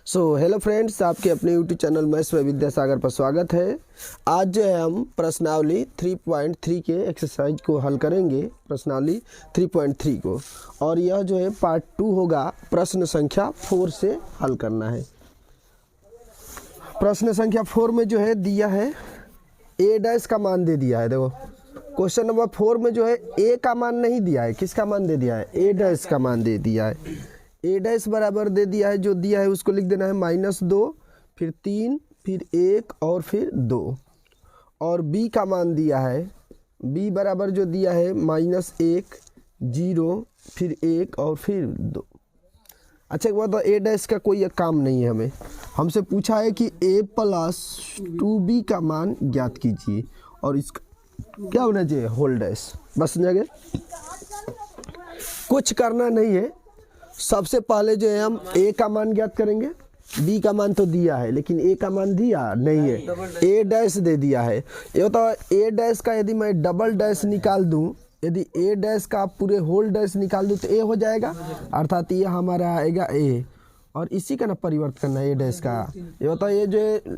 Hello friends, आपके अपने YouTube channel maths में विद्यासागर पर स्वागत है। आज जो है हम प्रश्नावली 3.3 के एक्सरसाइज को हल करेंगे, प्रश्नावली 3.3 को। और यह जो है पार्ट 2 होगा, प्रश्न संख्या 4 से हल करना है। प्रश्न संख्या 4 में जो है दिया है ए डैश का मान दे दिया है। देखो क्वेश्चन नंबर 4 में जो है ए का मान नहीं दिया है, किसका मान दे दिया है? ए डैश का मान दे दिया है। ए डैश बराबर दे दिया है, जो दिया है उसको लिख देना है -2, फिर 3, फिर 1 और फिर 2। और बी का मान दिया है, बी बराबर जो दिया है -1, 0, फिर 1 और फिर 2। अच्छा एक बात, तो ए डैश का कोई काम नहीं है, हमें हमसे पूछा है कि a + 2b का मान ज्ञात कीजिए और इसका क्या होना चाहिए? Whole dash. बस समझ गए, कुछ करना नहीं है। सबसे पहले जो है हम a का मान ज्ञात करेंगे। b का मान तो दिया है लेकिन a का मान दिया नहीं है, a डैश दे दिया है। ये तो a डैश का यदि मैं डबल डैश निकाल दूं, यदि a डैश का पूरे होल डैश निकाल दूं तो a हो जाएगा, अर्थात ये हमारा आएगा a। और इसी का ना परिवर्तन करना है a डैश का। ये होता है, ये जो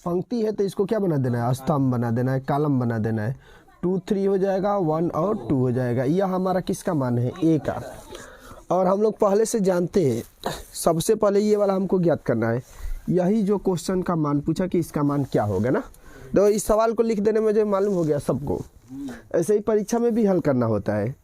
पंक्ति है तो इसको क्या बना देना है? स्तंभ बना देना है, कॉलम बना देना है। 2 3 हो जाएगा, 1 और 2 हो जाएगा। यह हमारा किसका मान है? a का। और हम लोग पहले से जानते हैं, सबसे पहले ये वाला हमको ज्ञात करना है। यही जो क्वेश्चन का मान पूछा कि इसका मान क्या होगा ना, तो इस सवाल को लिख देने में जो मालूम हो गया सबको। ऐसे ही परीक्षा में भी हल करना होता है।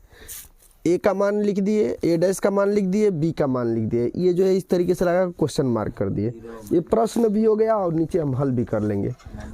ए का मान लिख दिए, ए डैश का मान लिख दिए, बी का मान लिख दिए। ये जो है इस तरीके से लगा क्वेश्चन मार्क कर दिए। ये प्रश्न भी हो गया और नीचे हम हल भी कर लेंगे।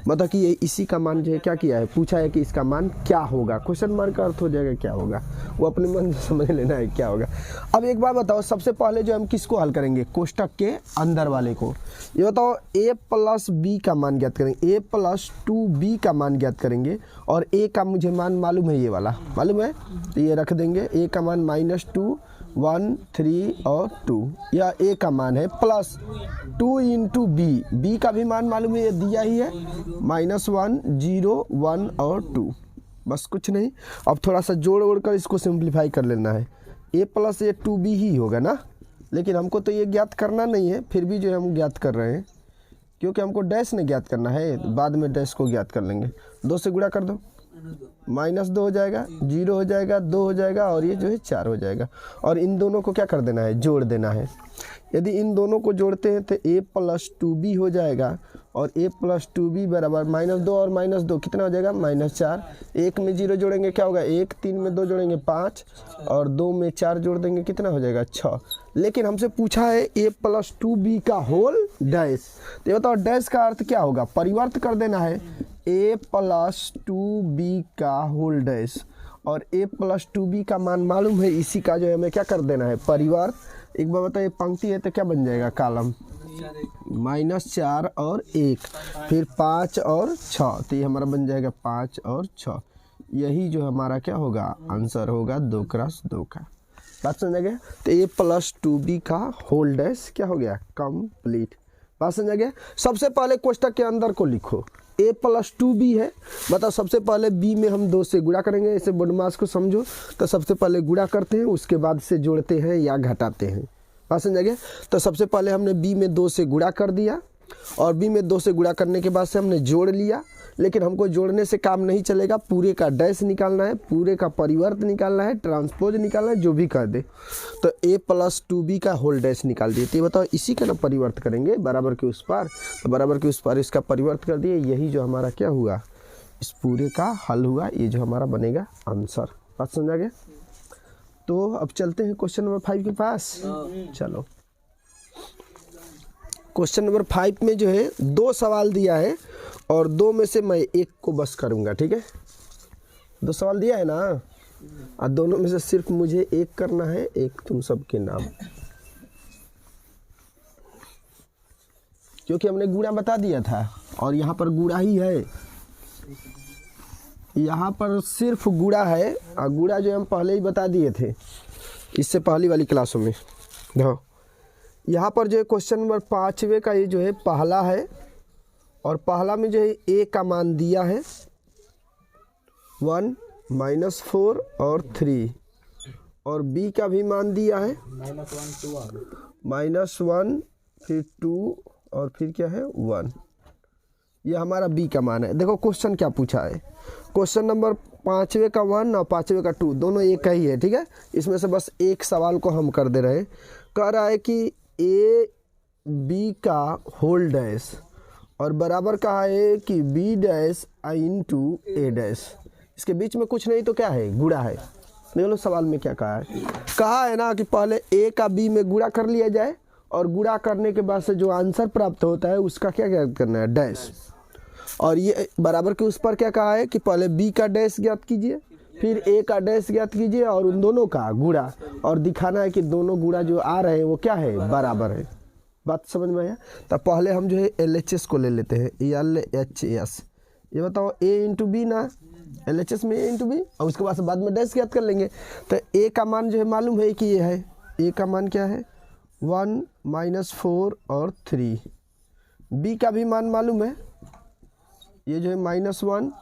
मतलब कि ये इसी का मान जो है क्या किया है, पूछा है कि इसका मान क्या होगा। क्वेश्चन मार्क का अर्थ हो जाएगा क्या होगा, वो अपने मन से समझ लेना है क्या होगा। अब एक बात बताओ, सबसे पहले जो हम किसको हल करेंगे? कोष्टक के अंदर वाले को। ये बताओ a + b का मान ज्ञात करेंगे, a + 2b का मान ज्ञात करेंगे। और a का मुझे मान मालूम है, ये वाला मालूम है, तो ये रख देंगे। a का मान -2, 1, 3 और 2, यह a का मान है। प्लस 2 × b, b का भी मान मालूम है, ये दिया ही है, -1, 0, 1 और 2। बस कुछ नहीं। अब थोड़ा सा जोड़ ओड़ कर इसको सिंप्लीफाई कर लेना है। a + ये 2b ही होगा ना, लेकिन हमको तो ये ज्ञात करना नहीं है, फिर भी जो है हम ज्ञात कर रहे हैं क्योंकि हमको डैश ने ज्ञात करना है। बाद में डैश को ज्ञात कर लेंगे। 2 से गुणा कर दो, -2 हो जाएगा, 0 हो जाएगा, 2 हो जाएगा और ये जो है 4 हो जाएगा। और इन दोनों को क्या कर देना है? जोड़ देना है। यदि इन दोनों को जोड़ते हैं तो a + 2b हो जाएगा। और a + 2b बराबर -2 और -2 कितना हो जाएगा? -4। 1 में 0 जोड़ेंगे क्या होगा? 1, 3 में 2 जोड़ेंगे 5 और 2 में 4 जोड़ देंगे कितना हो जाएगा? 6। लेकिन हमसे पूछा है a + 2b का होल डैश। तो बताओ डैश का अर्थ क्या होगा? परिवर्त कर देना है। a + 2b का होल डैश। और a + 2b का मान मालूम है, इसी का जो है हमें क्या कर देना है? परिवर्त। एक बार बताइए, पंक्ति है तो क्या बन जाएगा? कॉलम। -4 और 1, फिर 5 और 6, तो ये हमारा बन जाएगा 5 और 6। यही जो हमारा क्या होगा? आंसर होगा 2 × 2 का। बात समझ गया? तो a + 2b का होल डैश क्या हो गया? कंप्लीट। बात समझ गया? सबसे पहले कोष्टक के अंदर को लिखो, a + 2b है। मतलब सबसे पहले b में हम 2 से गुणा करेंगे। ऐसे बदमाश को समझो तो सबसे पहले गुणा करते हैं, उसके बाद से जोड़ते हैं या घटाते हैं। बात समझ गया? तो सबसे पहले हमने b में 2 से गुणा कर दिया, और b में 2 से गुणा करने के बाद से हमने जोड़ लिया। लेकिन हमको जोड़ने से काम नहीं चलेगा, पूरे का डैश निकालना है, पूरे का परिवर्त निकालना है, ट्रांसपोज निकालना है, जो भी कर दे। तो a + 2b का होल डैश निकाल दिए। तो बताओ इसी का ना परिवर्त करेंगे बराबर के उस पार। तो बराबर के उस पार इसका परिवर्त कर दिए। यही जो हमारा क्या हुआ? इस पूरे का हल हुआ। ये जो हमारा बनेगा आंसर। बात समझा गया? तो अब चलते हैं क्वेश्चन नंबर 5 के पास। चलो, क्वेश्चन नंबर 5 में जो है 2 सवाल दिया है और 2 में से मैं एक को बस करूंगा। ठीक है, 2 सवाल दिया है ना, और दोनों में से सिर्फ मुझे एक करना है, एक तुम सबके नाम, क्योंकि हमने गुणा बता दिया था और यहाँ पर गुणा ही है। यहाँ पर सिर्फ गुणा है, और गुणा जो हम पहले ही बता दिए थे इससे पहली वाली क्लासों में। देखो यहाँ पर जो है क्वेश्चन नंबर 5वें का ये जो है पहला है, और पहला में जो है a का मान दिया है 1, -4 और 3, और b का भी मान दिया है -1, फिर 2 और फिर क्या है 1। ये हमारा बी का मान है। देखो क्वेश्चन क्या पूछा है, क्वेश्चन नंबर 5वें का 1 और 5वें का 2 दोनों एक का ही है, ठीक है। इसमें से बस एक सवाल को हम कर दे रहे हैं। कह रहा है कि ए बी का होल डैश और बराबर कहा है कि बी डैश इंटू ए डैश। इसके बीच में कुछ नहीं तो क्या है, गुणा है। देख लो सवाल में क्या कहा है ना कि पहले ए का बी में गुणा कर लिया जाए और गुणा करने के बाद से जो आंसर प्राप्त होता है उसका क्या ज्ञात करना है, डैश। और ये बराबर के उस पर क्या कहा है कि पहले बी का डैश ज्ञात कीजिए, फिर ए का डैश ज्ञात कीजिए और उन दोनों का गुणा, और दिखाना है कि दोनों गुणा जो आ रहे हैं वो क्या है, बराबर है। बात समझ में आया। तो पहले हम जो है LHS को ले लेते हैं, LHS। ये बताओ ए इंटू बी ना, LHS में ए इंटू बी, और उसके बाद में डैश ज्ञात कर लेंगे। तो ए का मान जो है मालूम है कि ये है, ए का मान क्या है 1 -4 और 3। बी का भी मान मालूम है, ये जो है -1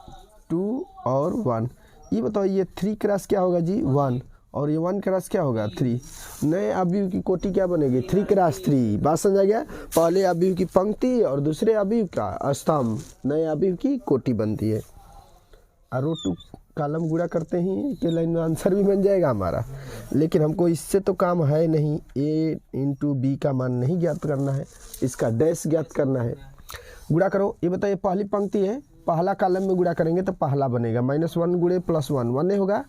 2 और 1। ये बताओ ये 3 क्रॉस क्या होगा जी 1, और ये 1 क्रॉस क्या होगा 3। नए अवयव की कोटि क्या बनेगी 3 क्रॉस 3। बात समझा गया। पहले अवयव की पंक्ति और दूसरे अवयव का स्तंभ, नए अवयव की कोटि बनती है। और रो टू कॉलम गुणा करते ही के लाइन में आंसर भी बन जाएगा हमारा। लेकिन हमको इससे तो काम है नहीं, ए इंटू बी का मान नहीं ज्ञात करना है, इसका डैश ज्ञात करना है। गुणा करो। ये बताइए पहली पंक्ति है, पहला कॉलम में गुणा करेंगे तो पहला बनेगा -1 गुणे +1 1 होगा,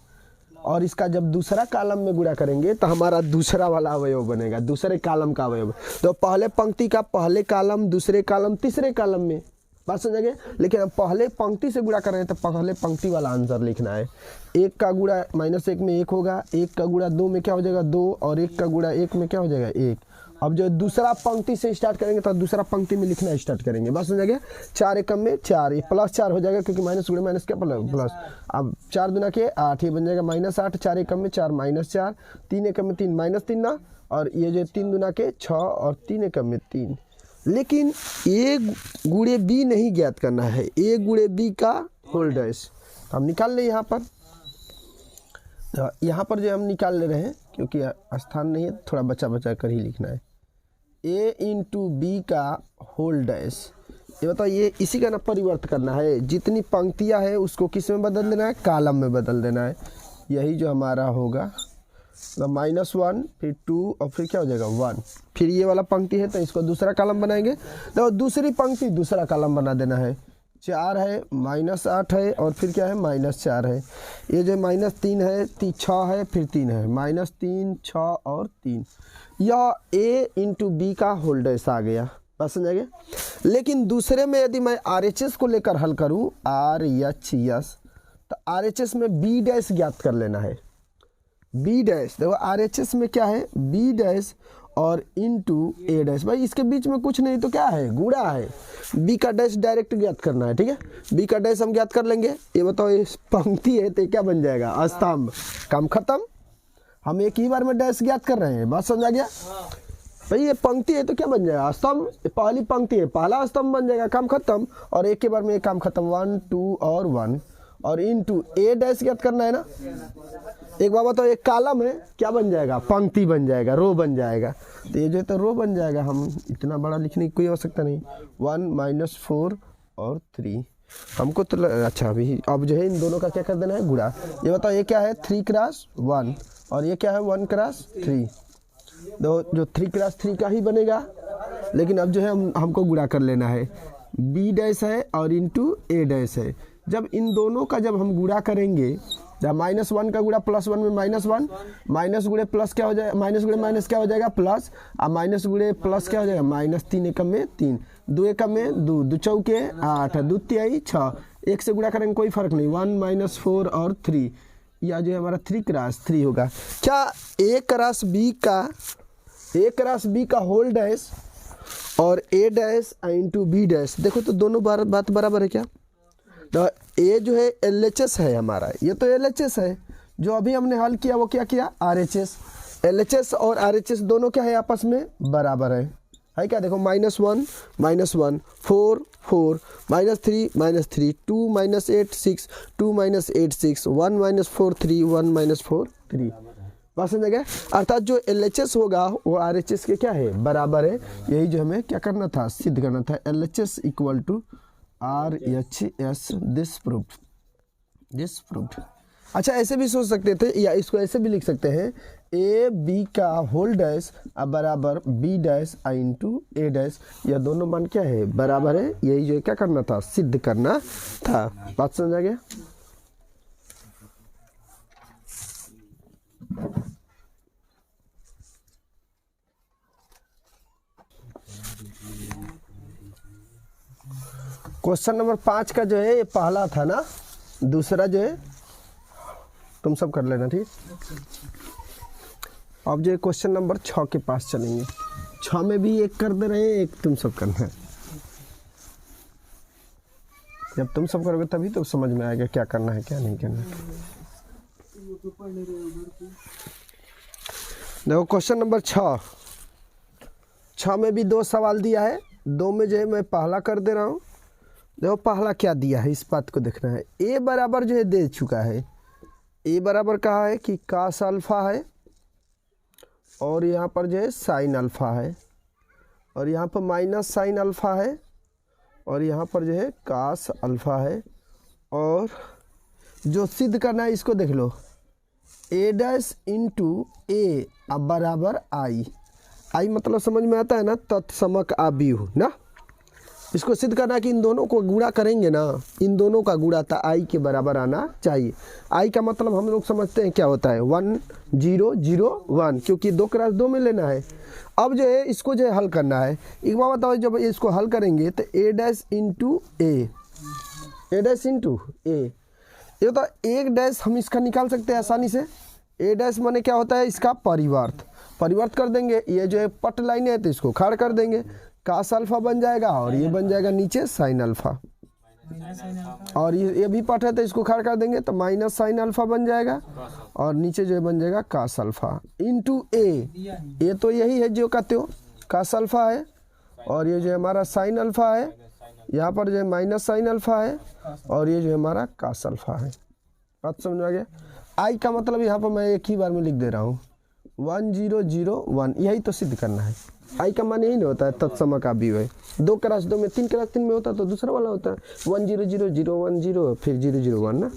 और इसका जब दूसरा कॉलम में गुणा करेंगे तो हमारा दूसरा वाला अवयव बनेगा, दूसरे कॉलम का अवयव। तो पहले पंक्ति का पहले कॉलम, दूसरे कॉलम, तीसरे कॉलम में। बात समझेंगे। लेकिन हम पहले पंक्ति से गुणा कर रहे हैं तो पहले पंक्ति वाला आंसर लिखना है। 1 का गुणा -1 में 1 होगा, 1 का गुणा 2 में क्या हो जाएगा 2, और 1 का गुणा 1 में क्या हो जाएगा 1। अब जो दूसरा पंक्ति से स्टार्ट करेंगे तो दूसरा पंक्ति में लिखना स्टार्ट करेंगे। बस हो जाएगा 4 एकम में 4, ये +4 हो जाएगा क्योंकि माइनस गुणे माइनस क्या प्लस। अब 4 दूना के 8, ये बन जाएगा -8, 4 एकम में 4 -4, 3 एकम में 3 -3 ना, और ये जो 3 दूना के 6 और 3 एकम में 3। लेकिन ए गुणे बी नहीं ज्ञात करना है, ए गुणे बी का होल डैश हम निकाल ले यहाँ पर। तो यहाँ पर जो हम निकाल ले रहे हैं क्योंकि स्थान नहीं है, थोड़ा बचा बचा कर ही लिखना है। ए इंटू बी का होल डैश। ये बताओ ये इसी का ना परिवर्त करना है, जितनी पंक्तियाँ है उसको किस में बदल देना है, कॉलम में बदल देना है। यही जो हमारा होगा तो -1 फिर 2 और फिर क्या हो जाएगा 1। फिर ये वाला पंक्ति है तो इसको दूसरा कॉलम बनाएंगे, तो दूसरी पंक्ति दूसरा कॉलम बना देना है। 4 है, -8 है, और फिर क्या है -4 है। ये जो -3 है, 6 है, फिर 3 है, -3 6 और 3। यह ए इंटू बी का होल डैश आ गया। बस समझ गए। लेकिन दूसरे में यदि मैं RHS को लेकर हल करूँ, RHS, तो RHS में बी डैश ज्ञात कर लेना है। बी डैश देखो RHS में क्या है बी डैश और इंटू ए डैश। भाई इसके बीच में कुछ नहीं तो क्या है, गुणा है। बी का डैश डायरेक्ट ज्ञात करना है, ठीक है। बी का डैश हम ज्ञात कर लेंगे। ये बताओ ये पंक्ति है तो क्या बन जाएगा, स्तंभ। काम खत्म। हम एक ही बार में डैश ज्ञात कर रहे हैं, बात समझा गया। भाई ये पंक्ति है तो क्या बन जाएगा, स्तंभ। पहली पंक्ति है, पहला स्तंभ बन जाएगा, काम खत्म। और एक के बार में काम खत्म, 1 2 और 1 और इंटू ए डैश ज्ञात करना है ना। एक बाबा तो एक कॉलम है, क्या बन जाएगा, पंक्ति बन जाएगा, रो बन जाएगा। तो ये जो है तो रो बन जाएगा। हम इतना बड़ा लिखने की कोई आवश्यकता नहीं। 1 -4 और 3 हमको तो अच्छा। अभी अब जो है इन दोनों का क्या कर देना है, गुणा। ये बताओ ये क्या है 3 क्रॉस 1 और ये क्या है 1 क्रॉस 3। तो जो 3 क्रॉस 3 का ही बनेगा। लेकिन अब जो है हमको गुणा कर लेना है। बी डैश है और इंटू ए डैश है। जब इन दोनों का जब हम गुणा करेंगे, जब -1 का गुणा +1 में -1, माइनस गुणे प्लस क्या हो जाएगा, माइनस गुणे माइनस क्या हो जाएगा प्लस, अब माइनस गुणे प्लस क्या हो जाएगा -3 एकम में 3, 2 एकम में 2, 2 चौके 8, 2 तिहाई 6। एक से गुणा करेंगे कोई फर्क नहीं, 1 -4 और 3। या जो हमारा 3 क्रॉस 3 होगा। क्या ए क्रॉस बी का होल डैश और ए डैश इंटू बी डैश, देखो तो दोनों बात बराबर है क्या। तो ए जो है LHS है हमारा, ये तो LHS है। जो अभी हमने हल किया वो क्या किया, RHS। LHS और RHS दोनों क्या है, आपस में बराबर है क्या। देखो -1 -1 4 4 -3 -3 2 -8 6 2 -8 6 1 -4 3 1 -4 3। बात समझ गया। अर्थात जो LHS होगा वो RHS के क्या है बराबर है। यही जो हमें क्या करना था, सिद्ध करना था। LHS equal to RHS, this proved. अच्छा ऐसे भी सोच सकते थे, या इसको ऐसे भी लिख सकते हैं, AB का होल डैश बराबर B dash into A dash. यह दोनों मान क्या है बराबर है। यही जो क्या करना था, सिद्ध करना था। बात समझ आ गया। क्वेश्चन नंबर 5 का जो है ये पहला था ना, दूसरा जो है तुम सब कर लेना, ठीक। अब जो क्वेश्चन नंबर 6 के पास चलेंगे। 6 में भी एक कर दे रहे हैं, एक तुम सब करना है। जब तुम सब करोगे तभी तो समझ में आएगा क्या करना है क्या नहीं करना है। देखो क्वेश्चन नंबर 6 में भी 2 सवाल दिया है। 2 में जो है मैं पहला कर दे रहा हूँ। देखो पहला क्या दिया है, इस बात को देखना है। ए बराबर जो है दे चुका है। ए बराबर कहा है कि कास अल्फा है, और यहाँ पर जो है साइन अल्फा है, और यहाँ पर माइनस साइन अल्फा है, और यहाँ पर जो है कास अल्फा है। और जो सिद्ध करना है इसको देख लो, ए डैश इंटू ए अब बराबर आई मतलब समझ में आता है ना, तत्समक आव्यूह ना। इसको सिद्ध करना है कि इन दोनों को गुणा करेंगे ना, इन दोनों का गुणा था आई के बराबर आना चाहिए। आई का मतलब हम लोग समझते हैं क्या होता है, 1 0 0 1, क्योंकि 2 क्रॉस 2 में लेना है। अब जो है इसको जो है हल करना है। एक बार बताओ, जब इसको हल करेंगे तो ए डैश इंटू ए ये तो एक डैश हम इसका निकाल सकते हैं आसानी से। ए डैश माने क्या होता है, इसका परिवर्त कर देंगे। ये जो है पट लाइन है तो इसको खड़ कर देंगे, कास अल्फा बन जाएगा, और ये बन जाएगा नीचे साइन अल्फा। और ये भी पट है तो इसको खड़ कर देंगे तो माइनस साइन अल्फा बन जाएगा, और नीचे जो है बन जाएगा कास अल्फा इंटू ए। ये तो यही है जो कहते हो कास अल्फा है, और ये जो है हमारा साइन अल्फा है। यहाँ पर जो है माइनस साइन अल्फा है, और ये जो है हमारा कास अल्फा है। बात समझ में आ गया। आई का मतलब यहाँ पर मैं एक ही बार में लिख दे रहा हूँ, 1 0 0 1। यही तो सिद्ध करना है। आई का मान यही नहीं होता है तत्समक आव्यूह है। 2 क्रॉस 2 में 3 क्रॉस 3 में होता तो दूसरा वाला होता है 1 0 0 0 1 0 फिर 0 0 1 ना।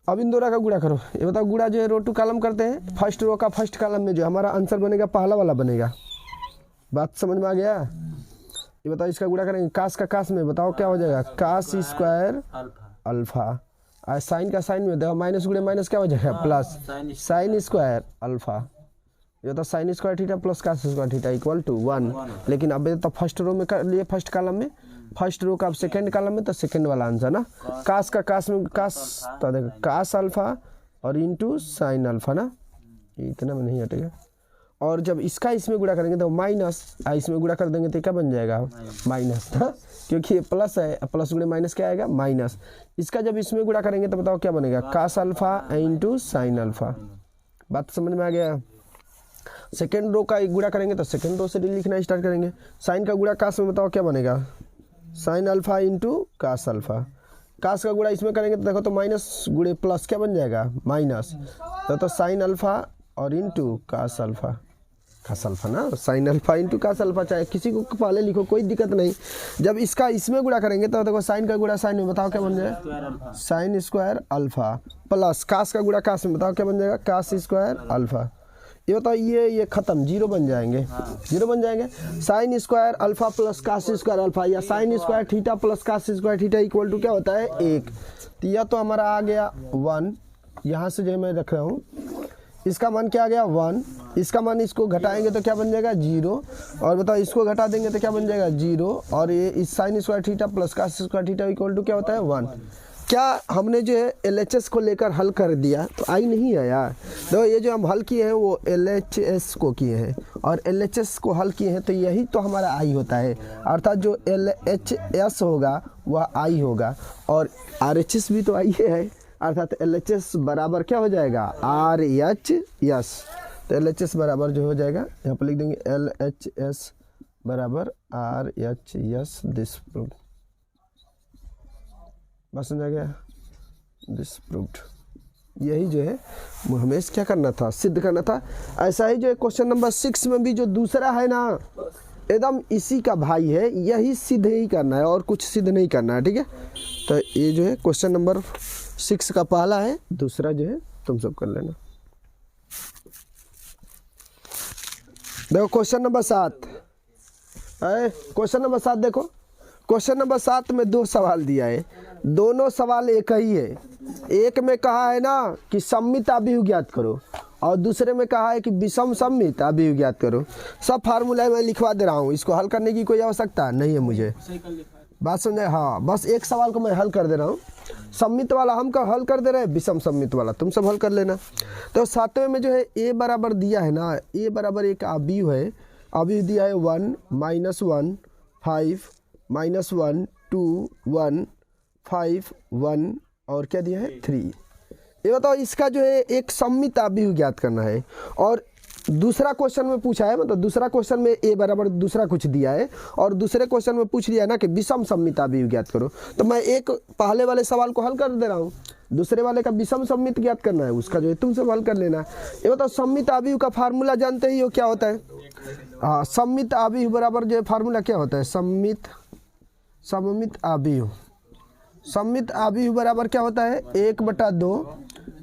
अब इन दोनों का गुणा करो। ये बताओ गुणा जो है रो टू कॉलम करते हैं। फर्स्ट रो का फर्स्ट कॉलम में जो हमारा आंसर बनेगा पहला वाला बनेगा। बात समझ में आ गया। ये बताओ इसका गुणा करेंगे, कास का कास में बताओ क्या हो जाएगा, कास स्क्वायर अल्फा। साइन का साइन में देखो माइनस गुणे माइनस क्या हो जाएगा, प्लस साइन स्क्वायर अल्फा। ये तो sine square theta plus cos square theta equal to 1। लेकिन अब तो फर्स्ट रो में कर लिए, फर्स्ट कॉलम में, फर्स्ट रो का अब सेकंड कॉलम में, तो सेकंड वाला आंसर ना। कास का कास में कास, तो देखो कास अल्फा और इंटू साइन अल्फा ना, इतना में नहीं हटेगा। और जब इसका इसमें गुणा करेंगे तो माइनस, इसमें गुणा कर देंगे तो क्या बन जाएगा, माइनस ना, क्योंकि ये प्लस है, प्लस गुणे माइनस क्या आएगा, माइनस। इसका जब इसमें गुणा करेंगे तो बताओ क्या बनेगा, cos alpha into sine alpha. बात समझ में आ गया। सेकेंड रो का एक गुणा करेंगे तो सेकेंड रो से लिखना स्टार्ट करेंगे। साइन का गुणा कास में बताओ क्या बनेगा, sine alpha into cos alpha. Cos का गुणा इसमें करेंगे तो देखो तो माइनस गुणे प्लस क्या बन जाएगा, माइनस। तो साइन अल्फा और into cos alpha, cos alpha ना, sine alpha into cos alpha, चाहे किसी को पहले लिखो कोई दिक्कत नहीं। जब इसका इसमें गुणा करेंगे तो देखो साइन का गुणा साइन में बताओ क्या बन जाएगा, sine square alpha, plus cos का गुणा कास में बताओ क्या बन जाएगा, कास स्क्वायर अल्फा। ये बताओ ये खत्म, जीरो बन जाएंगे, जीरो बन जाएंगे। Sine square alpha plus cos square alpha, या sine square theta plus cos square theta equal to क्या होता है, 1। तो यह तो हमारा आ गया 1। यहाँ से जो मैं रख रहा हूँ इसका मान क्या आ गया 1। इसका मान इसको घटाएंगे तो क्या बन जाएगा 0। और बताओ इसको घटा देंगे तो क्या बन जाएगा 0। और ये इस sine square theta plus cos square theta equal to क्या होता है 1। क्या हमने जो है LHS को लेकर हल कर दिया तो आई नहीं है यार। तो ये जो हम हल किए हैं वो LHS को किए हैं, और LHS को हल किए हैं तो यही तो हमारा आई होता है। अर्थात जो LHS होगा वह आई होगा, और RHS भी तो आई है। अर्थात LHS बराबर क्या हो जाएगा, RHS। तो LHS बराबर जो हो जाएगा, यहाँ पर लिख देंगे LHS बराबर RHS दिस प्रूव्ड। बस समझ आ गया, दिस प्रूव्ड, यही जो है हमें क्या करना था, सिद्ध करना था। ऐसा ही जो है क्वेश्चन नंबर 6 में भी जो दूसरा है ना, एकदम इसी का भाई है, यही सिद्ध ही करना है और कुछ सिद्ध नहीं करना है, ठीक है। तो ये जो है क्वेश्चन नंबर 6 का पहला है, दूसरा जो है तुम सब कर लेना। देखो क्वेश्चन नंबर 7 है, क्वेश्चन नंबर 7 देखो, क्वेश्चन नंबर 7 में 2 सवाल दिया है, दोनों सवाल एक ही है। एक में कहा है ना कि सम्मित अभिव्यक्ति ज्ञात करो और दूसरे में कहा है कि विषम सम्मित अभिव्यक्ति ज्ञात करो। सब फार्मूला मैं लिखवा दे रहा हूँ, इसको हल करने की कोई आवश्यकता नहीं है मुझे, बात समझे। हाँ, बस एक सवाल को मैं हल कर दे रहा हूँ, सम्मित वाला हम का हल कर दे रहे हैं, विषम सम्मित वाला तुम सब हल कर लेना। तो 7वें में जो है a बराबर दिया है ना, a बराबर एक अभिव्यक्ति है, अभिव्यक्ति दिया है 1 -1 5 -1 2 1 5 1 और क्या दिया है 3। ये बताओ इसका जो है एक सम्मित अभिव्यक्ति ज्ञात करना है। और दूसरा क्वेश्चन में पूछा है, मतलब दूसरा क्वेश्चन में a बराबर दूसरा कुछ दिया है और दूसरे क्वेश्चन में पूछ लिया है ना कि विषम सम्मित अभिव्यक्ति ज्ञात करो। तो मैं एक पहले वाले सवाल को हल कर दे रहा हूँ, दूसरे वाले का विषम सम्मित ज्ञात करना है, उसका जो है तुम सब हल कर लेना। ये बताओ सम्मित अभिव्यक्ति का फार्मूला जानते ही हो क्या होता है। हाँ, सम्मित अभिव्यक्ति बराबर जो है फार्मूला क्या होता है, सम्मित अभिव्यक्ति, सम्मित अभिव्यक्ति बराबर क्या होता है 1/2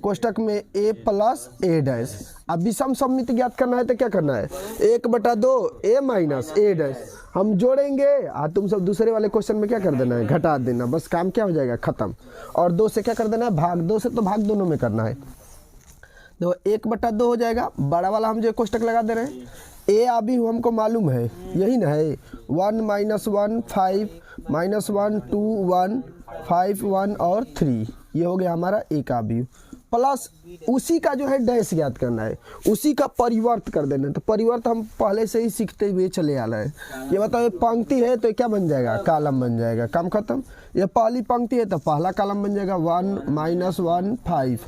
कोष्टक में a प्लस a डैश। अब विषम सम्मित ज्ञात करना है तो क्या करना है 1/2 a माइनस a डैश, हम जोड़ेंगे तुम सब दूसरे वाले क्वेश्चन में क्या कर देना है घटा देना, बस काम क्या हो जाएगा खत्म। और 2 से क्या कर देना है भाग, 2 से तो भाग दोनों में करना है। देखो 1/2 हो जाएगा, बड़ा वाला हम जो कोष्टक लगा दे रहे हैं। a अभी हमको मालूम है, यही ना है 1 -1 5 -1 2 1 5 1 और 3, ये हो गया हमारा एक अभिव्यक्ति। प्लस उसी का जो है डैश ज्ञात करना है, उसी का परिवर्त कर देना है। तो परिवर्त हम पहले से ही सीखते हुए चले आ रहे हैं। ये बताओ ये पंक्ति है तो क्या बन जाएगा, कॉलम बन जाएगा, काम खत्म। ये पहली पंक्ति है तो पहला कॉलम बन जाएगा 1 -1 5,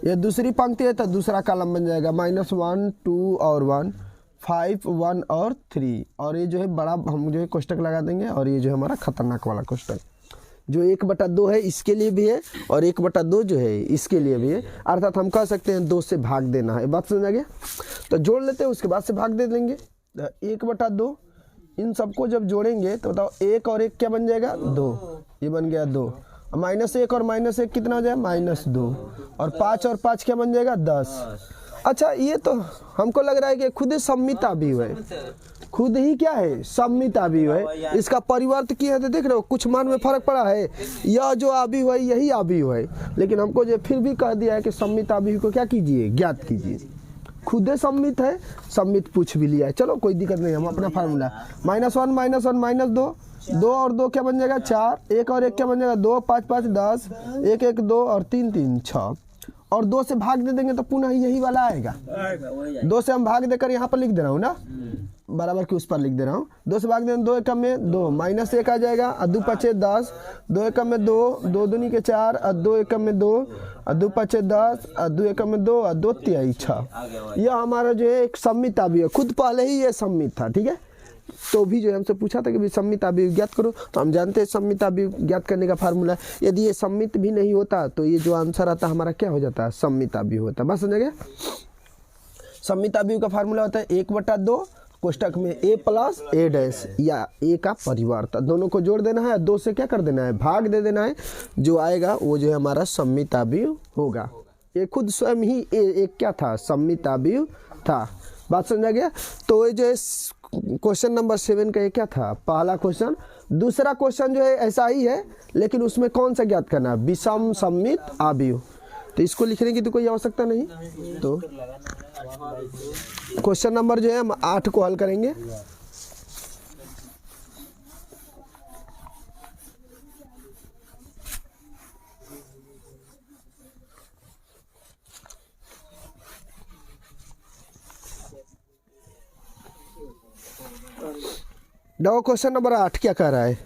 ये दूसरी पंक्ति है तो दूसरा कॉलम बन जाएगा -1 2 और 1 5 1 और 3। और ये जो है बड़ा हम जो है कोष्टक लगा देंगे और ये जो है हमारा खतरनाक वाला कोष्टक जो 1/2 है इसके लिए भी है और 1/2 जो है इसके लिए भी है, अर्थात हम कह सकते हैं 2 से भाग देना है। बात समझ आ गया। तो जोड़ लेते हैं, उसके बाद से भाग दे देंगे। 1/2 इन सबको जब जोड़ेंगे तो बताओ 1 और 1 क्या बन जाएगा 2, ये बन गया 2। -1 और -1 कितना हो जाएगा -2 और 5 और 5 क्या बन जाएगा 10। अच्छा, ये तो हमको लग रहा है कि खुद ही सम्मित अभिव्यक्ति है, खुद ही क्या है सम्मित अभिव्यक्ति है। इसका परिवर्त किया है तो देख रहे हो कुछ मान में फर्क पड़ा है, यह जो अभिव्यक्ति है यही अभिव्यक्ति है, लेकिन हमको जो फिर भी कह दिया है कि सम्मित अभिव्यक्ति को क्या कीजिए ज्ञात कीजिए। खुद ही सम्मित है, सम्मित पूछ भी लिया है, चलो कोई दिक्कत नहीं। हम अपना फार्मूला -1 -2 2 और 2 क्या बन जाएगा 4, 1 और 1 क्या बन जाएगा 2 5 5 10 1 1 2 और 3 3 6 और 2 से भाग दे देंगे तो पुनः यही वाला आएगा। 2 से हम भाग देकर यहाँ पर लिख दे रहा हूँ ना, बराबर के उस पर लिख दे रहा हूँ। 2 से भाग देंगे 2 एकम में 2 -1 आ जाएगा और 2 5 10 2 एकम में 2 2 दूनी के 4 और 2 एकम में 2 और 2 5 10 और 2 एकम में 2 और 2 तिहाई 6। यह हमारा जो है एक सम्मित अभिव्यक्ति, खुद पहले ही ये सम्मित था, ठीक है। तो भी जो है हमसे पूछा था कि भाई सम्मित अभिव्यक्ति ज्ञात करो, तो हम जानते हैं सम्मित अभिव्यक्ति ज्ञात करने का फार्मूला, यदि ये सम्मित भी नहीं होता तो ये जो आंसर आता हमारा क्या हो जाता है सम्मित अभिव्यक्ति होता है। बस समझ गए। सम्मित अभिव्यक्ति का फार्मूला होता है 1/2 कोष्टक में a प्लस a डैश या a का परिवर्त, दोनों को जोड़ देना है, 2 से क्या कर देना है भाग दे देना है, जो आएगा वो जो है हमारा सम्मित अभिव्यक्ति होगा। ये खुद स्वयं ही एक क्या था सम्मित अभिव्यक्ति था। बात समझा गया। तो ये जो है क्वेश्चन नंबर 7 का ये क्या था पहला क्वेश्चन। दूसरा क्वेश्चन जो है ऐसा ही है, लेकिन उसमें कौन सा ज्ञात करना है विषम सम्मित अभिव्यक्ति, तो इसको लिखने की तो कोई आवश्यकता नहीं। तो क्वेश्चन नंबर जो है हम 8 को हल करेंगे। देखो क्वेश्चन नंबर 8 क्या कह रहा है।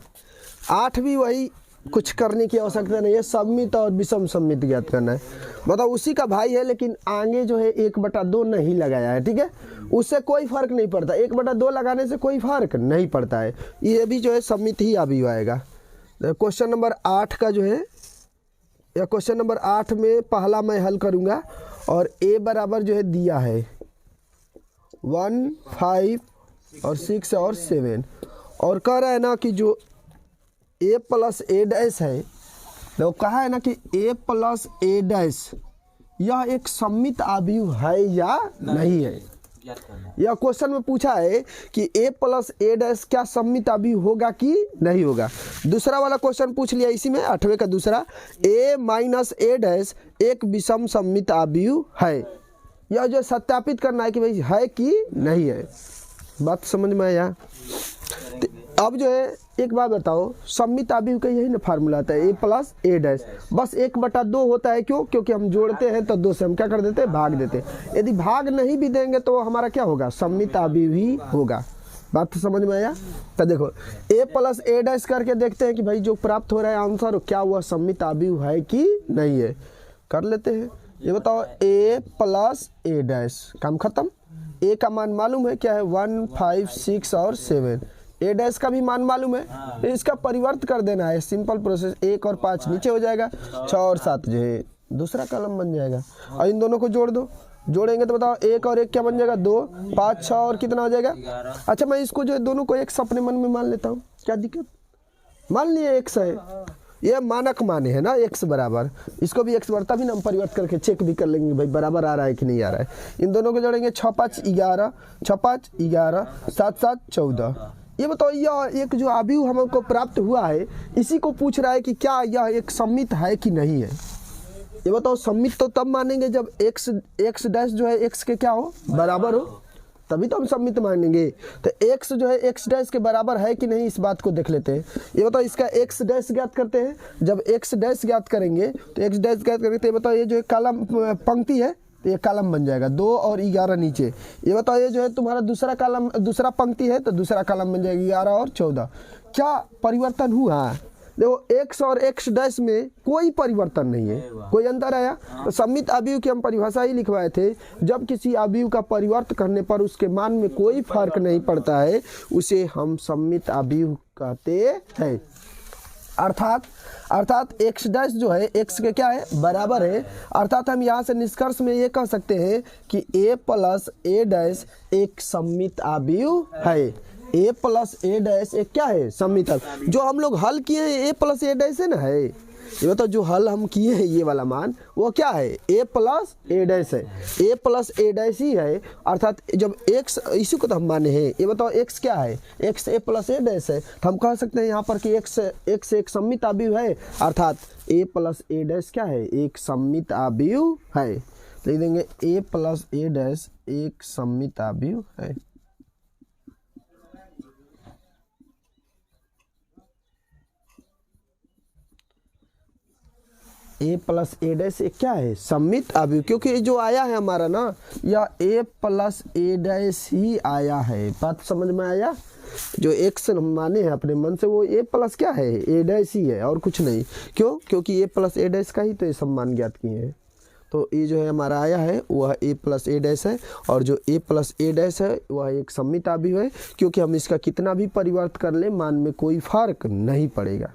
8 भी वही, कुछ करने की आवश्यकता नहीं है, सम्मित और विषम सम्मित ज्ञात करना है। मतलब उसी का भाई है, लेकिन आगे जो है 1/2 नहीं लगाया है, ठीक है। उससे कोई फर्क नहीं पड़ता, 1/2 लगाने से कोई फर्क नहीं पड़ता है, ये भी जो है सम्मित ही अभिव्यक्ति आएगा। क्वेश्चन नंबर 8 का जो है या क्वेश्चन नंबर 8 में पहला मैं हल करूँगा और ए बराबर जो है दिया है 1, 5 और 6 और 7 और कह रहा है ना कि जो a प्लस ए डैश है तो कहा है ना कि a प्लस ए डैश यह एक सममित आव्यूह है या नहीं है। यह क्वेश्चन में पूछा है कि a प्लस ए डैश क्या सममित आव्यूह होगा कि नहीं होगा। दूसरा वाला क्वेश्चन पूछ लिया इसी में 8वें का दूसरा, a माइनस ए डैश एक विषम सममित आव्यूह है। यह जो सत्यापित करना है कि भाई है कि नहीं है। बात समझ में आया। अब जो है एक बात बताओ, सममित आव्यूह का यही ना फार्मूला आता है a प्लस ए डैश, बस 1/2 होता है। क्यों? क्योंकि हम जोड़ते हैं तो 2 से हम क्या कर देते हैं, भाग देते हैं। यदि भाग नहीं भी देंगे तो हमारा क्या होगा, सममित आव्यूह ही होगा। बात समझ में आया। तो देखो a प्लस ए डैश करके देखते हैं कि भाई जो प्राप्त हो रहा है आंसर क्या वह सममित आव्यूह है कि नहीं है। कर लेते हैं। ये बताओ a प्लस ए डैश, काम खत्म। a का मान मालूम है क्या है, 1, 5, 6 और 7। ए डैश का भी मान मालूम है, तो इसका परिवर्त कर देना है। सिंपल प्रोसेस, 1 और 5 नीचे हो जाएगा, 6 और 7 जो है दूसरा कॉलम बन जाएगा। और इन दोनों को जोड़ दो, जोड़ेंगे तो बताओ 1 और 1 क्या बन जाएगा, 2, 5, 6 और कितना हो जाएगा। अच्छा मैं इसको जो है दोनों को x अपने मन में मान लेता हूँ, क्या दिक्कत। मान लिए x है, ये मानक माने है ना x बराबर, इसको भी x बढ़ता भी ना हम परिवर्त करके चेक भी कर लेंगे भाई बराबर आ रहा है कि नहीं आ रहा है। इन दोनों को जोड़ेंगे 6, 5, 11, 6, 5, 11, 7, 7, 14। ये बताओ यह एक जो आव्यूह हमको प्राप्त हुआ है इसी को पूछ रहा है कि क्या यह एक सममित है कि नहीं है। ये बताओ सममित तो तब मानेंगे जब x डैश जो है x के क्या हो, बराबर हो, तभी तो हम सममित मानेंगे। तो x जो है x डैश के बराबर है कि नहीं इस बात को देख लेते हैं। ये बताओ इसका x डैश ज्ञात करते हैं। जब x डैश ज्ञात करेंगे तो x डैश ज्ञात करेंगे तो ये बताओ ये जो कॉलम पंक्ति है तो ये कॉलम बन जाएगा 2 और 11 नीचे। ये बताओ ये जो है तुम्हारा दूसरा कॉलम, दूसरा पंक्ति है तो दूसरा कॉलम बन जाएगा 11 और 14। क्या परिवर्तन हुआ? देखो x और x डैश में कोई परिवर्तन नहीं है, कोई अंतर आया। तो सममित आव्यूह की हम परिभाषा ही लिखवाए थे, जब किसी आव्यूह का परिवर्तन करने पर उसके मान में कोई फर्क नहीं पड़ता है उसे हम सममित आव्यूह कहते हैं। अर्थात x डैश जो है x के क्या है, बराबर है। अर्थात हम यहाँ से निष्कर्ष में ये कह सकते हैं कि a प्लस ए डैश एक सममित आव्यूह है। a प्लस ए डैश एक क्या है, सममित आव्यूह। जो हम लोग हल किए हैं a प्लस ए डैश है ना है। ये बताओ जो हल हम किए हैं ये वाला मान वो क्या है, a प्लस ए डैश है। a प्लस ए डैश ही है। अर्थात जब x इसी को तो हम माने हैं। ये बताओ x क्या है, x a plus A dash है। तो हम कह सकते हैं यहाँ पर कि x एक सममित आव्यूह है। अर्थात a प्लस ए डैश क्या है, एक सममित आव्यूह है। लिख देंगे a प्लस ए डैश एक सममित आव्यूह है। a प्लस ए डैश एक क्या है, सममित आव्यूह। क्योंकि जो आया है हमारा ना यह a प्लस ए डैश ही आया है। बात समझ में आया। जो x हम माने हैं अपने मन से वो a प्लस क्या है, ए डैश ही है और कुछ नहीं। क्यों? क्योंकि a प्लस ए डैश का ही तो ये सब मान ज्ञात किए हैं। तो ये जो है हमारा आया है वह a प्लस ए डैश है और जो a प्लस ए डैश है वह एक सममित आव्यूह है। क्योंकि हम इसका कितना भी परिवर्तन कर ले मान में कोई फर्क नहीं पड़ेगा।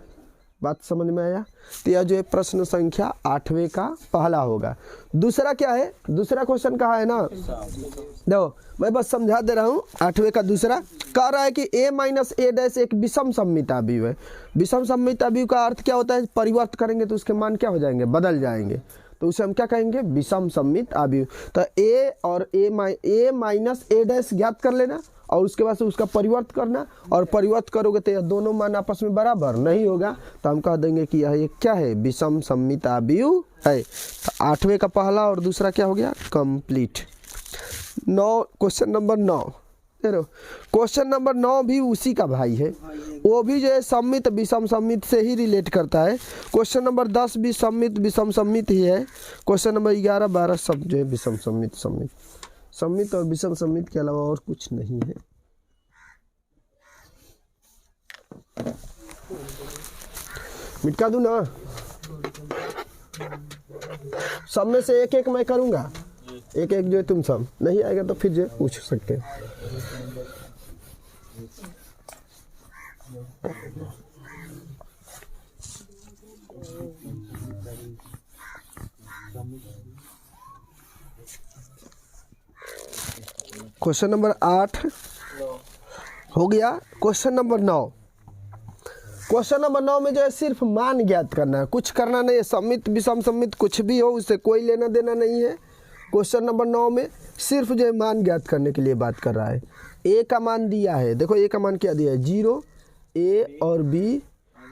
बात समझ में आया। तो यह जो है प्रश्न संख्या 8वें का पहला होगा। दूसरा क्या है, दूसरा क्वेश्चन कहा है ना, देखो मैं बस समझा दे रहा हूँ। 8वें का दूसरा कह रहा है कि a माइनस ए डैश एक विषम सममित आव्यूह है। विषम सममित आव्यूह का अर्थ क्या होता है, परिवर्तन करेंगे तो उसके मान क्या हो जाएंगे, बदल जाएंगे। तो उसे हम क्या कहेंगे, विषम सममित आव्यूह। तो a और a माइनस ए डैश ज्ञात कर लेना और उसके बाद से उसका परिवर्तन करना। और परिवर्तन करोगे तो यह दोनों मान आपस में बराबर नहीं होगा। तो हम कह देंगे कि यह क्या है, विषम सममित आव्यूह है। तो 8वें का पहला और दूसरा क्या हो गया, complete. 9 question number 9 question number 9 भी उसी का भाई है। वो भी जो है सममित विषम सममित से ही रिलेट करता है। क्वेश्चन नंबर 10 भी सममित विषम सममित ही है। क्वेश्चन नंबर 11, 12 सब जो है विषम सममित सममित और विषम सममित के अलावा और कुछ नहीं है। मिटका दूं ना, सब में से एक एक मैं करूंगा, एक एक जो है तुम सब नहीं आएगा तो फिर जो पूछ सकते हैं। क्वेश्चन नंबर 8 हो गया। क्वेश्चन नंबर 9, क्वेश्चन नंबर 9 में जो है सिर्फ मान ज्ञात करना है, कुछ करना नहीं है। सम्मित विषम सम्मित कुछ भी हो उससे कोई लेना देना नहीं है। क्वेश्चन नंबर 9 में सिर्फ जो है मान ज्ञात करने के लिए बात कर रहा है। ए का मान दिया है, देखो ए का मान क्या दिया है 0, ए और बी,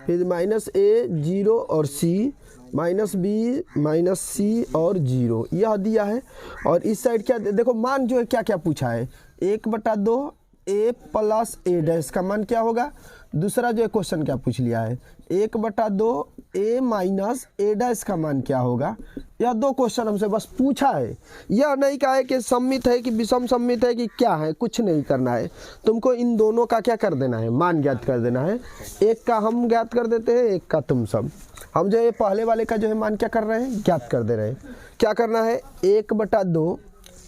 फिर माइनस ए 0 और सी, माइनस बी माइनस सी और 0 यह दिया है। और इस साइड क्या देखो मान जो है क्या क्या पूछा है 1/2 ए प्लस ए डैश का मान क्या होगा। दूसरा जो है क्वेश्चन क्या पूछ लिया है 1/2 ए माइनस ए डैश का मान क्या होगा। यह 2 क्वेश्चन हमसे बस पूछा है, यह नहीं कहा है कि सम्मित है कि विषम सम्मित है कि क्या है, कुछ नहीं करना है। तुमको इन दोनों का क्या कर देना है, मान ज्ञात कर देना है। एक का हम ज्ञात कर देते हैं, एक का तुम सब। हम जो है पहले वाले का जो है मान क्या कर रहे हैं, ज्ञात कर दे रहे हैं। क्या करना है 1/2,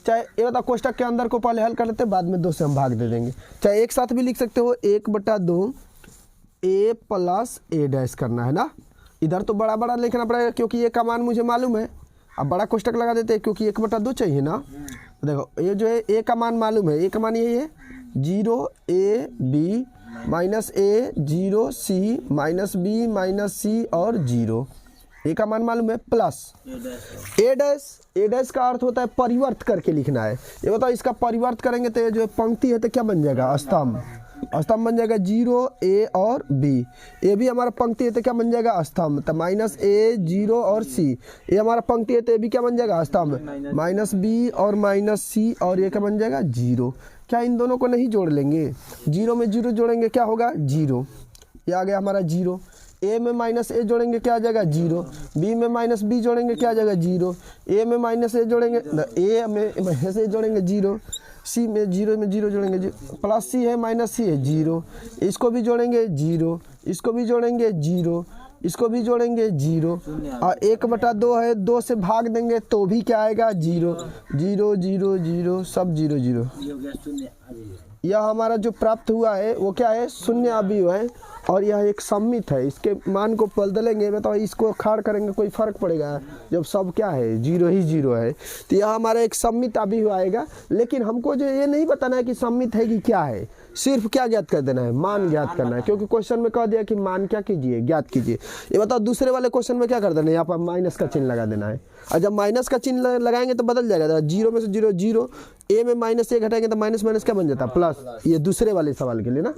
चाहे ये बता कोष्टक के अंदर को पहले हल कर लेते हैं, बाद में 2 से हम भाग दे देंगे। चाहे एक साथ भी लिख सकते हो 1/2 ए प्लस ए डैश करना है ना। इधर तो बड़ा बड़ा लिखना पड़ेगा क्योंकि ये का मान मुझे मालूम है। अब बड़ा कोष्टक लगा देते हैं क्योंकि 1/2 चाहिए ना। देखो ये जो है ए का मान मालूम है, ए का मान यही है 0 A B minus A 0 C minus B minus C और 0, ए का मान मालूम है plus A dash. A dash का अर्थ होता है परिवर्त करके लिखना है। ये बताओ इसका परिवर्त करेंगे तो ये जो पंक्ति है तो क्या बन जाएगा, स्तंभ। स्तंभ बन जाएगा 0 ए और बी, ए भी हमारा पंक्ति है तो क्या बन जाएगा, स्तंभ। तो माइनस ए 0 और सी, ये हमारा पंक्ति है तो ये भी क्या बन जाएगा, स्तंभ। माइनस बी और माइनस सी और ये क्या बन जाएगा 0। क्या इन दोनों को नहीं जोड़ लेंगे, 0 में 0 जोड़ेंगे क्या होगा 0, ये आ गया हमारा 0। ए में माइनस ए जोड़ेंगे क्या आ जाएगा 0, बी में माइनस बी जोड़ेंगे क्या आ जाएगा 0, ए में माइनस ए जोड़ेंगे ए में माइनस ए जोड़ेंगे 0, सी में 0 में 0 जोड़ेंगे प्लस सी है माइनस सी है 0, इसको भी जोड़ेंगे 0, इसको भी जोड़ेंगे 0, इसको भी जोड़ेंगे 0 और 1/2 है 2 से भाग देंगे तो भी क्या आएगा 0 0 0 0 सब 0 0। यह हमारा जो प्राप्त हुआ है वो क्या है, शून्य अवयव है और यह एक सम्मित है। इसके मान को बदलेंगे बताओ, इसको खाड़ करेंगे कोई फर्क पड़ेगा जब सब क्या है 0 ही 0 है। तो यह हमारा एक सम्मित अवयव आएगा। लेकिन हमको जो ये नहीं बताना है कि सम्मित है कि क्या है, सिर्फ क्या ज्ञात कर देना है, मान ज्ञात करना है। क्योंकि क्वेश्चन में कह दिया कि मान क्या कीजिए, ज्ञात कीजिए। ये बताओ दूसरे वाले क्वेश्चन में क्या कर देना है, यहाँ पर माइनस का चिन्ह लगा देना है। और जब माइनस का चिन्ह लगाएंगे तो बदल जाएगा, 0 में से 0 0, ए में माइनस ए घटाएंगे तो माइनस माइनस क्या बन जाता है प्लस। ये दूसरे वाले सवाल के लिए ना,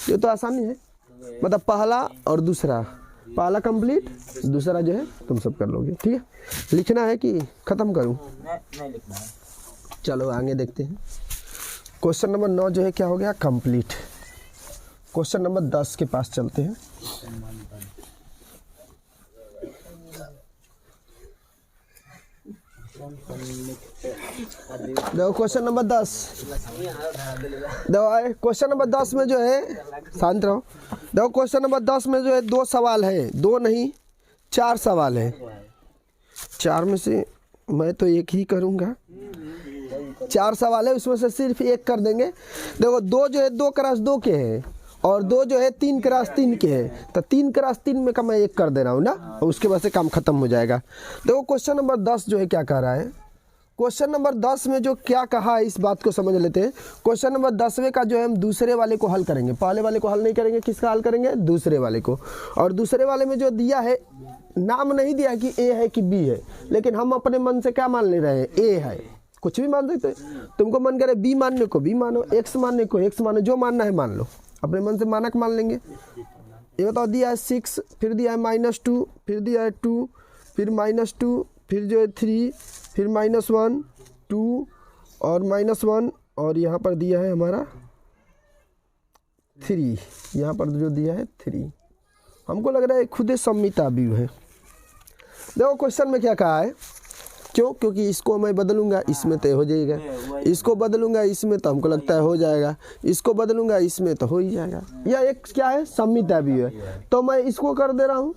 ये तो आसानी है। मतलब पहला और दूसरा, पहला कंप्लीट, दूसरा जो है तुम सब कर लोगे। ठीक है, लिखना है कि खत्म करूं? नहीं लिखना है। चलो आगे देखते हैं। क्वेश्चन नंबर 9 जो है क्या हो गया कंप्लीट। क्वेश्चन नंबर 10 के पास चलते हैं। देखो क्वेश्चन नंबर 10, देखो क्वेश्चन नंबर 10 में जो है, शांत रहो। देखो क्वेश्चन नंबर 10 में जो है 2 सवाल है, 2 नहीं 4 सवाल है। 4 में से मैं तो एक ही करूँगा। 4 सवाल है, उसमें से सिर्फ एक कर देंगे। देखो 2 जो है 2 क्रॉस 2 के हैं और 2 जो है 3 क्रॉस 3 के हैं। तो 3 क्रॉस 3 में का मैं एक कर दे रहा हूँ ना, और उसके बाद से काम खत्म हो जाएगा। देखो क्वेश्चन नंबर 10 जो है क्या कह रहा है। क्वेश्चन नंबर 10 में जो क्या कहा है इस बात को समझ लेते हैं। क्वेश्चन नंबर 10वें का जो है हम दूसरे वाले को हल करेंगे, पहले वाले को हल नहीं करेंगे। किसका हल करेंगे, दूसरे वाले को। और दूसरे वाले में जो दिया है, नाम नहीं दिया कि ए है कि बी है, लेकिन हम अपने मन से क्या मान ले रहे हैं, ए है। कुछ भी मान सकते, तुमको मन करे बी मानने को बी मानो, एक्स मानने को एक्स मानो, जो मानना है मान लो, अपने मन से मानक मान लेंगे। ये बताओ दिया है 6, फिर दिया है -2, फिर दिया है 2, फिर -2, फिर जो है 3, फिर -1 2 और -1 और यहाँ पर दिया है हमारा 3, यहाँ पर जो दिया है 3। हमको लग रहा है खुद सम्मित अवयव है। देखो क्वेश्चन में क्या कहा है, क्यों, क्योंकि इसको मैं बदलूंगा इसमें तो हो जाएगा, इसको बदलूंगा इसमें तो हमको लगता है हो जाएगा, इसको बदलूंगा इसमें तो हो ही जाएगा। यह एक क्या है, सम्मित अवयव है। तो मैं इसको कर दे रहा हूँ,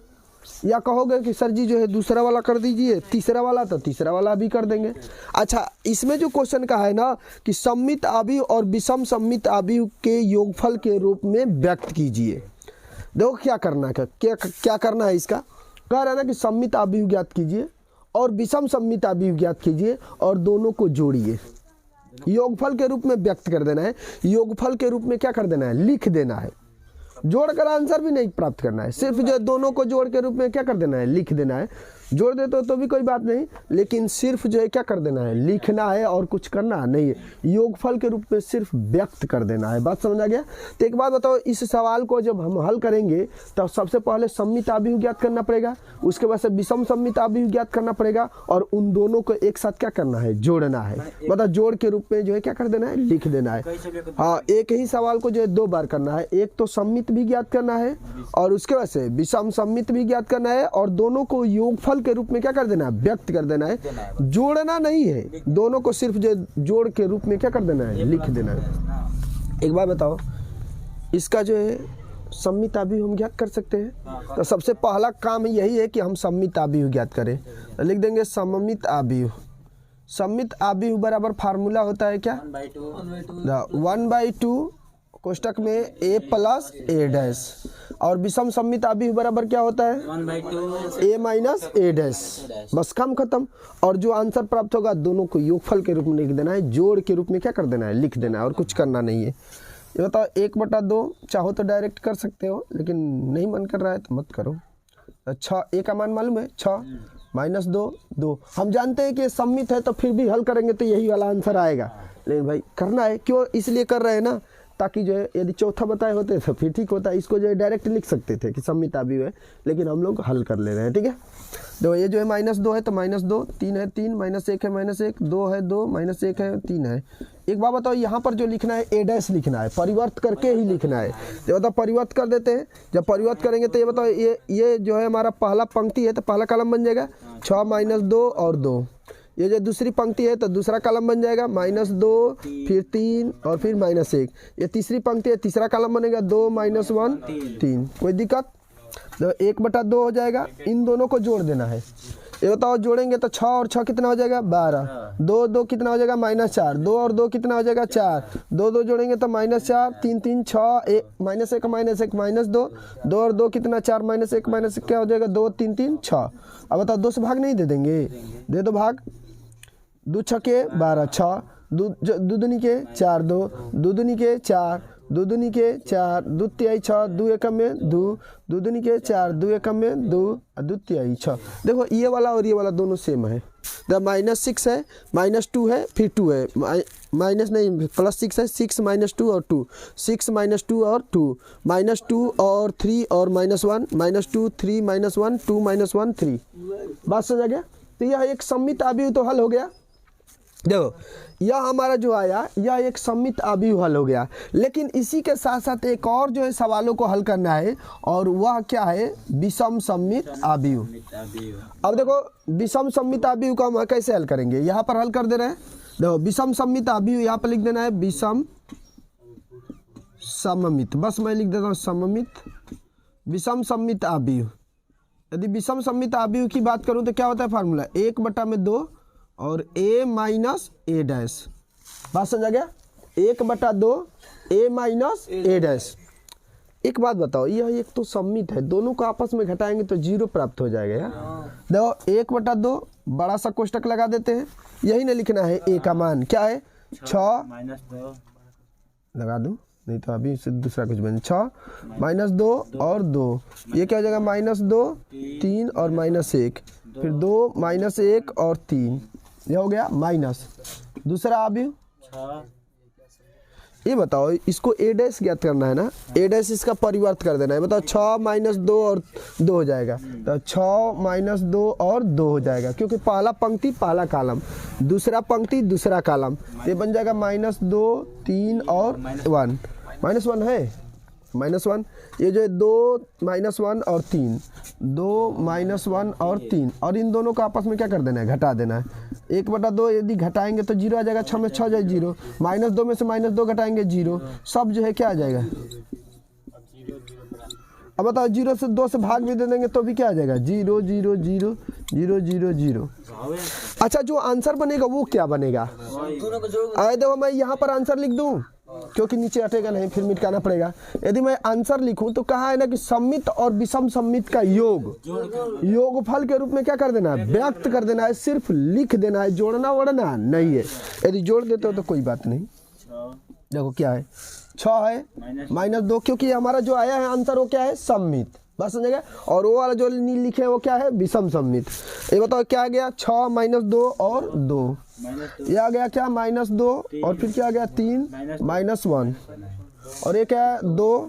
या कहोगे कि सर जी जो है दूसरा वाला कर दीजिए, तीसरा वाला, तो तीसरा वाला भी कर देंगे। अच्छा, इसमें जो क्वेश्चन का है ना कि सम्मित अवयव और विषम सम्मित अवयव के योगफल के रूप में व्यक्त कीजिए। देखो क्या करना है, क्या करना है इसका, कह रहा है ना कि सम्मित अवयव ज्ञात कीजिए और विषम सम्मित अवयव ज्ञात कीजिए और दोनों को जोड़िए। योगफल के रूप में व्यक्त कर देना है, योगफल के रूप में क्या कर देना है, लिख देना है। जोड़कर आंसर भी नहीं प्राप्त करना है, सिर्फ जो दोनों को जोड़ के रूप में क्या कर देना है, लिख देना है। जोड़ दे तो भी कोई बात नहीं, लेकिन सिर्फ जो है क्या कर देना है, लिखना है और कुछ करना नहीं है। योगफल के रूप में सिर्फ व्यक्त कर देना है। बात समझ आ गया? तो एक बात बताओ, इस सवाल को जब हम हल करेंगे तो सबसे पहले सम्मित आव्यूह ज्ञात करना पड़ेगा, उसके बाद से विषम सम्मित आव्यूह ज्ञात करना पड़ेगा और उन दोनों को एक साथ क्या करना है, जोड़ना है। मतलब जोड़ के रूप में जो है क्या कर देना है, लिख देना है। हाँ, एक ही सवाल को जो है 2 बार करना है, एक तो सम्मित भी ज्ञात करना है और उसके बाद से विषम सम्मित भी ज्ञात करना है और दोनों को योगफल के रूप में क्या कर देना है, व्यक्त कर देना है। जोड़ना नहीं है, दोनों को सिर्फ जो जोड़ के रूप में क्या कर देना है, लिख देना है। एक बार बताओ, इसका जो है सम्मित आव्यूह हम ज्ञात कर सकते हैं। तो सबसे पहला काम यही है कि हम सम्मित आव्यूह ज्ञात करें। तो लिख देंगे सम्मित आव्यूह। सम्मित आव्यूह बराबर फार्मूला होता है क्या, 1/2 कोष्टक में a प्लस a डैश और विषम सम्मित आव्यूह बराबर क्या होता है, 1/2 a माइनस a डैश। बस काम खत्म। और जो आंसर प्राप्त होगा दोनों को योगफल के रूप में लिख देना है, जोड़ के रूप में क्या कर देना है, लिख देना है और कुछ करना नहीं है। ये बताओ 1/2 चाहो तो डायरेक्ट कर सकते हो, लेकिन नहीं मन कर रहा है तो मत करो। 6 a का मान मालूम है, 6 माइनस 2 2। हम जानते हैं कि सम्मित है तो फिर भी हल करेंगे तो यही वाला आंसर आएगा, लेकिन भाई करना है, क्यों इसलिए कर रहे हैं ना, ताकि जो है यदि चौथा बताए होते तो फिर ठीक होता, इसको जो है डायरेक्ट लिख सकते थे कि सम्मित आव्यूह है, लेकिन हम लोग हल कर ले रहे हैं। ठीक है, तो ये जो है -2 है तो -2, 3 है 3, -1 है -1, 2 है 2, -1 है 3 है। एक बात बताओ, यहाँ पर जो लिखना है a डैश लिखना है, परिवर्त करके ही लिखना है। तो बताओ परिवर्त कर देते हैं, जब परिवर्त करेंगे तो ये बताओ ये जो है हमारा पहला पंक्ति है तो पहला कॉलम बन जाएगा 6 -2 और 2। ये जो दूसरी पंक्ति है तो दूसरा कॉलम बन जाएगा -2 फिर 3 और फिर -1। ये तीसरी पंक्ति है, तीसरा कॉलम बनेगा 2 -1 3। कोई दिक्कत? तो 1/2 हो जाएगा। इन दोनों को जोड़ देना है। ये बताओ जोड़ेंगे तो 6 और 6 कितना हो जाएगा, 12। 2 2 कितना हो जाएगा, -4। 2 और 2 कितना हो जाएगा, 4। 2 2 जोड़ेंगे तो -4, 3 3 6, -1 -2। 2 और 2 कितना, 4 -1 क्या हो जाएगा, 2 3 3 6। अब बताओ 2 से भाग नहीं दे देंगे, दे दो भाग। 2 छके 12, 6 दो दूनी के 4, 2 दूनी के 4, 2 दूनी के 4, 2 तिहाई 6, 2 एकम में 2, 2 दूनी के 4, 2 एकम में 2 और 2 तिहाई 6। देखो ये वाला और ये वाला दोनों सेम है। -6 है, -2 है, फिर 2 है, माइनस नहीं +6 है, 6 -2 और 2, 6 -2 और 2, -2 और 3 और -1, -2 3 -1 2 -1 3। बात समझ आ गया? तो यह एक सम्मित आव्यूह तो हल हो गया। देखो यह हमारा जो आया यह एक सम्मित आव्यूह हल हो गया, लेकिन इसी के साथ साथ एक और जो है सवालों को हल करना है और वह क्या है, विषम सम्मित आव्यूह। अब देखो विषम सम्मित आव्यूह को हम कैसे हल करेंगे, यहाँ पर हल कर दे रहे हैं। देखो विषम सम्मित आव्यूह यहाँ पर लिख देना है विषम सममित, बस मैं लिख देता हूँ सममित विषम सम्मित आव्यूह। यदि विषम सम्मित आव्यूह की बात करूँ तो क्या होता है फार्मूला, 1/2 और a माइनस a डैश। बात समझ आ गया, 1/2 a माइनस a डैश। एक बात बताओ, यह एक तो सम्मित है, दोनों को आपस में घटाएंगे तो 0 प्राप्त हो जाएगा यार। देखो 1/2 बड़ा सा कोष्टक लगा देते हैं, यही ना लिखना है a का मान क्या है 6 लगा दूं, नहीं तो अभी से दूसरा कुछ बने 6 -2 और 2, ये क्या हो जाएगा -2 3 और -1, फिर 2 -1 और 3, ये हो गया माइनस। दूसरा आव्यूह ये बताओ, इसको a डैश ज्ञात करना है ना, a डैश इसका परिवर्त कर देना है। बताओ 6 -2 और 2 हो जाएगा, तो 6 -2 और 2 हो जाएगा, क्योंकि पहला पंक्ति पहला कॉलम, दूसरा पंक्ति दूसरा कॉलम, ये बन जाएगा -2 3 और 1 -1 है -1। ये जो है 2 -1 और 3, 2 -1 और 3, और इन दोनों को आपस में क्या कर देना है, घटा देना है। 1/2 यदि घटाएंगे तो 0 आ जाएगा, 6 में 6 जाए 0, -2 में से -2 घटाएंगे 0, सब जो है क्या आ जाएगा। अब बताओ 0 से 2 से भाग भी दे देंगे तो भी क्या आ जाएगा, 0 0 0 0 0 0। अच्छा जो आंसर बनेगा वो क्या बनेगा, अरे देखो मैं यहाँ पर आंसर लिख दूँ, क्योंकि नीचे हटेगा नहीं, फिर मिटाना पड़ेगा। यदि मैं आंसर लिखूं तो कहा है ना कि सम्मित और विषम सम्मित का योगफल के रूप में क्या कर देना है, व्यक्त कर देना है, सिर्फ लिख देना है, जोड़ना वोड़ना नहीं है। यदि जोड़ देते हो तो कोई बात नहीं। देखो क्या है, 6 है -2, क्योंकि हमारा जो आया है आंसर वो क्या है, सम्मित, बस समझेगा। और वो वाला जो लिखे हैं वो क्या है, विषम सम्मित। ये बताओ क्या आ गया, 6 -2 और 2, ये आ गया क्या -2 और फिर क्या आ गया 3 -1 और ये क्या है 2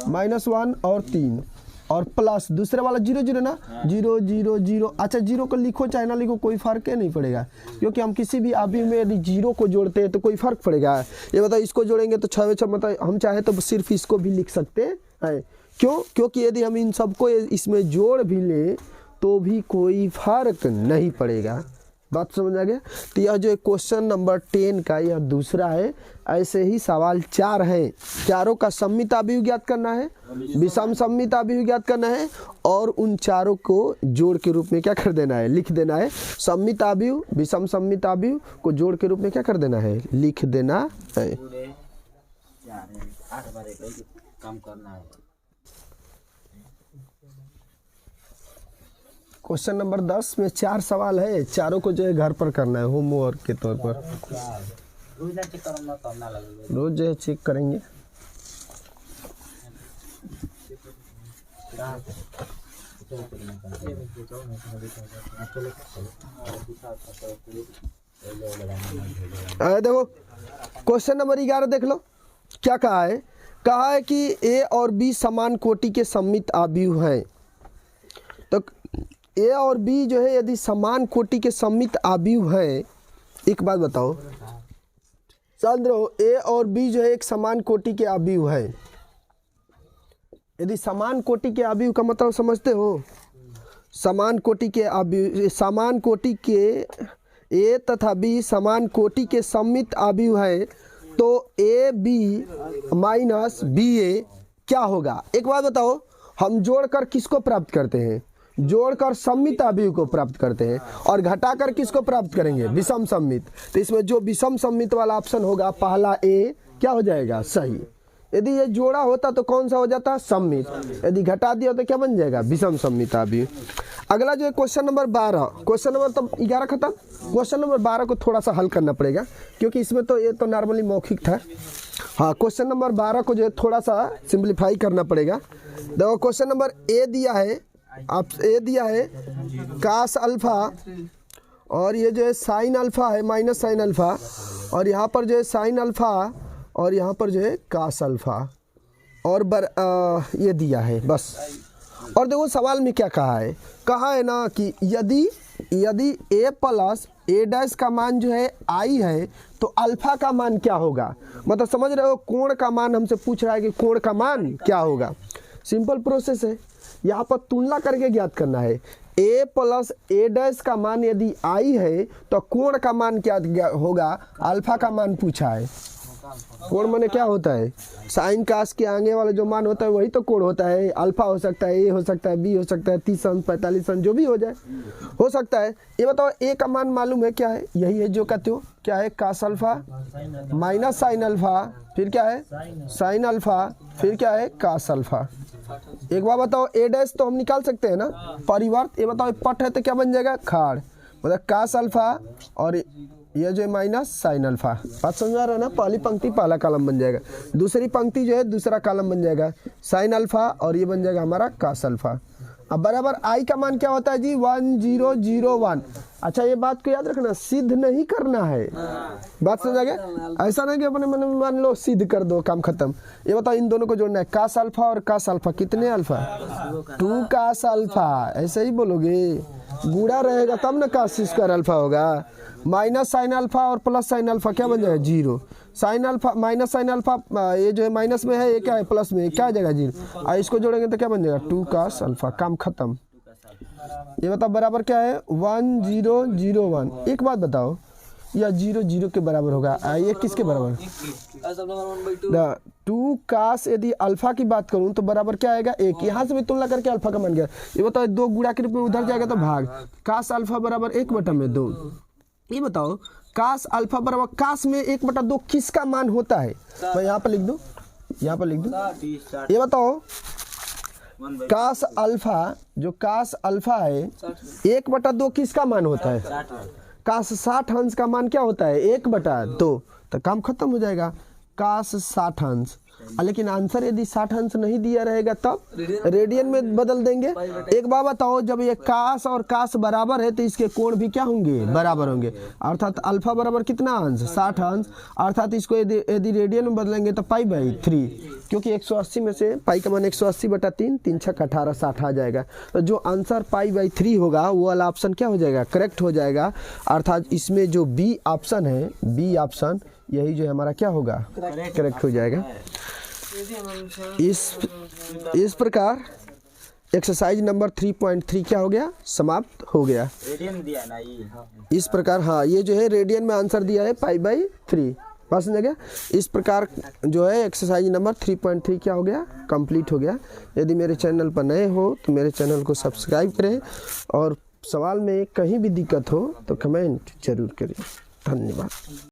-1 और 3 और प्लस दूसरे वाला 0 0 ना, 0 0 0। अच्छा 0 को लिखो चाहे ना लिखो कोई फर्क नहीं पड़ेगा, क्योंकि हम किसी भी अभी में यदि 0 को जोड़ते हैं तो कोई फर्क पड़ेगा। ये बताओ इसको जोड़ेंगे तो 6 6 मतलब हम चाहे तो सिर्फ इसको भी लिख सकते हैं। क्यों, क्योंकि यदि हम इन सबको इसमें जोड़ भी लें तो भी कोई फर्क नहीं पड़ेगा। बात समझ आ गया। तो यह जो क्वेश्चन नंबर 10 का यह दूसरा है। ऐसे ही सवाल 4 हैं, चारों का सम्मित अवयव ज्ञात करना है, विषम सम्मित अवयव ज्ञात करना है और उन चारों को जोड़ के रूप में क्या कर देना है, लिख देना है। सम्मित अवयव विषम सम्मित अवयव को जोड़ के रूप में क्या कर देना है, लिख देना है। क्वेश्चन नंबर 10 में 4 सवाल है, चारों को जो है घर पर करना है होमवर्क के तौर पर। रोज जो है चेक करेंगे। देखो क्वेश्चन नंबर 11 देख लो क्या कहा है। कहा है कि ए और बी समान कोटि के सम्मित अवयव हैं। तो ए और बी जो है यदि समान कोटि के सम्मित अवयव है, एक बात बताओ चंद्र, ए और बी जो है एक समान कोटि के अवयव है। यदि समान कोटि के अवयव का मतलब समझते हो, समान कोटि के अवयव, समान कोटि के ए तथा बी समान कोटि के सम्मित अवयव है तो ए बी माइनस बी ए क्या होगा। एक बात बताओ, हम जोड़कर किसको प्राप्त करते हैं, जोड़कर सम्मित अवयव को प्राप्त करते हैं और घटाकर किसको प्राप्त करेंगे, विषम सम्मित। तो इसमें जो विषम सम्मित वाला ऑप्शन होगा पहला ए क्या हो जाएगा, सही। यदि ये जोड़ा होता तो कौन सा हो जाता, सम्मित। यदि घटा दिया तो क्या बन जाएगा, विषम सम्मित अवयव। अगला जो है क्वेश्चन नंबर 12, क्वेश्चन नंबर तो 11 खत्म। क्वेश्चन नंबर 12 को थोड़ा सा हल करना पड़ेगा क्योंकि इसमें तो ये तो नॉर्मली मौखिक था। हाँ, क्वेश्चन नंबर 12 को जो है थोड़ा सा सिंप्लीफाई करना पड़ेगा। देखो क्वेश्चन नंबर ए दिया है, आप ए दिया है कास अल्फा और ये जो है साइन अल्फा है माइनस साइन अल्फा और यहाँ पर जो है साइन अल्फा और यहाँ पर जो है कास अल्फा और ये दिया है बस। और देखो सवाल में क्या कहा है ना कि यदि a प्लस ए डैश का मान जो है आई है तो अल्फा का मान क्या होगा। मतलब समझ रहे हो, कोण का मान हमसे पूछ रहा है कि कोण का मान क्या होगा। सिंपल प्रोसेस है, यहाँ पर तुलना करके ज्ञात करना है। a प्लस ए डैश का मान यदि आई है तो कोण का मान क्या होगा, अल्फा का मान पूछा है। कोण माने क्या होता है, साइन कास के आगे वाला जो मान होता है वही तो कोण होता है। अल्फा हो सकता है, ए हो सकता है, बी हो सकता है, 30 अंश 45 अंश जो भी हो जाए हो सकता है। ये बताओ ए का मान मालूम है क्या है, यही है जो कहते हो क्या है, cos alpha minus sine alpha, फिर क्या है साइन अल्फा, फिर क्या है कास अल्फा। एक बार बताओ ए डैश तो हम निकाल सकते हैं ना, परिवर्त। ये बताओ पट है तो क्या बन जाएगा, खाड़, मतलब कास अल्फा और ये जो है माइनस साइन अल्फा। बात समझ आ रहा है ना, पहली पंक्ति पहला कॉलम बन जाएगा, दूसरी पंक्ति जो है दूसरा कॉलम बन जाएगा साइन अल्फा और ये बन जाएगा हमारा कास अल्फा। अब बराबर आई का मान क्या होता है जी, 1001। अच्छा ये बात को याद रखना, सिद्ध नहीं करना है। बात समझ आ गया, ऐसा नहीं कि अपने मन में मान लो सिद्ध कर दो, काम खत्म। ये बताओ इन दोनों को जोड़ना है, कास अल्फा और कास अल्फा कितने अल्फा, 2 कास अल्फा। ऐसे ही बोलोगे, गुड़ा रहेगा तब ना कास स्क्वायर अल्फा होगा। माइनस साइन अल्फा और प्लस साइन अल्फा क्या बन जाएगा, 0। Sine alpha minus sine alpha, ये जो है माइनस में है, ये क्या है प्लस में, क्या आ जाएगा 0। और इसको जोड़ेंगे तो क्या बन जाएगा, 2 कास अल्फा। काम खत्म। ये बताओ बराबर क्या है, 1001। एक बात बताओ, या 0 0 के बराबर होगा, ये किसके बराबर, 2 कास। यदि अल्फा की बात करूं तो बराबर क्या आएगा, 1। यहाँ से भी तुलना करके अल्फा का मान गया। ये बताओ 2 गुणा के रूप में उधर जाएगा तो भाग, कास अल्फा बराबर 1/2। ये बताओ कास अल्फा बराबर, कास में 1/2 किसका मान होता है? मैं यहाँ पर लिख दूँ, यहाँ पर लिख दूँ। ये बताओ कास अल्फा, जो कास अल्फा है 1/2 किसका मान होता है? कास 60 अंश का मान क्या होता है? 1/2। तो काम खत्म हो जाएगा, कास 60 अंश। लेकिन आंसर यदि 60 अंश नहीं दिया रहेगा तब रेडियन में बदल देंगे। एक बात बताओ, जब ये कास और कास बराबर है तो इसके कोण भी क्या होंगे? बराबर होंगे। अर्थात अल्फा बराबर कितना अंश? 60 अंश। अर्थात इसको यदि रेडियन में बदलेंगे तो π/3, क्योंकि 180 में से पाई का मान 180/3, 3 छक 18, 60 आ जाएगा। तो जो आंसर π/3 होगा वो वाला ऑप्शन क्या हो जाएगा? करेक्ट हो जाएगा। अर्थात इसमें जो बी ऑप्शन है, बी ऑप्शन यही जो हमारा क्या होगा? करेक्ट हो जाएगा। इस प्रकार एक्सरसाइज नंबर 3.3 क्या हो गया? समाप्त हो गया। रेडियन दिया ना ये। इस प्रकार हाँ, ये जो है रेडियन में आंसर दिया है π/3। बात समझ गया? इस प्रकार जो है एक्सरसाइज नंबर 3.3 क्या हो गया? कंप्लीट हो गया। यदि मेरे चैनल पर नए हो तो मेरे चैनल को सब्सक्राइब करें, और सवाल में कहीं भी दिक्कत हो तो कमेंट जरूर करें। धन्यवाद।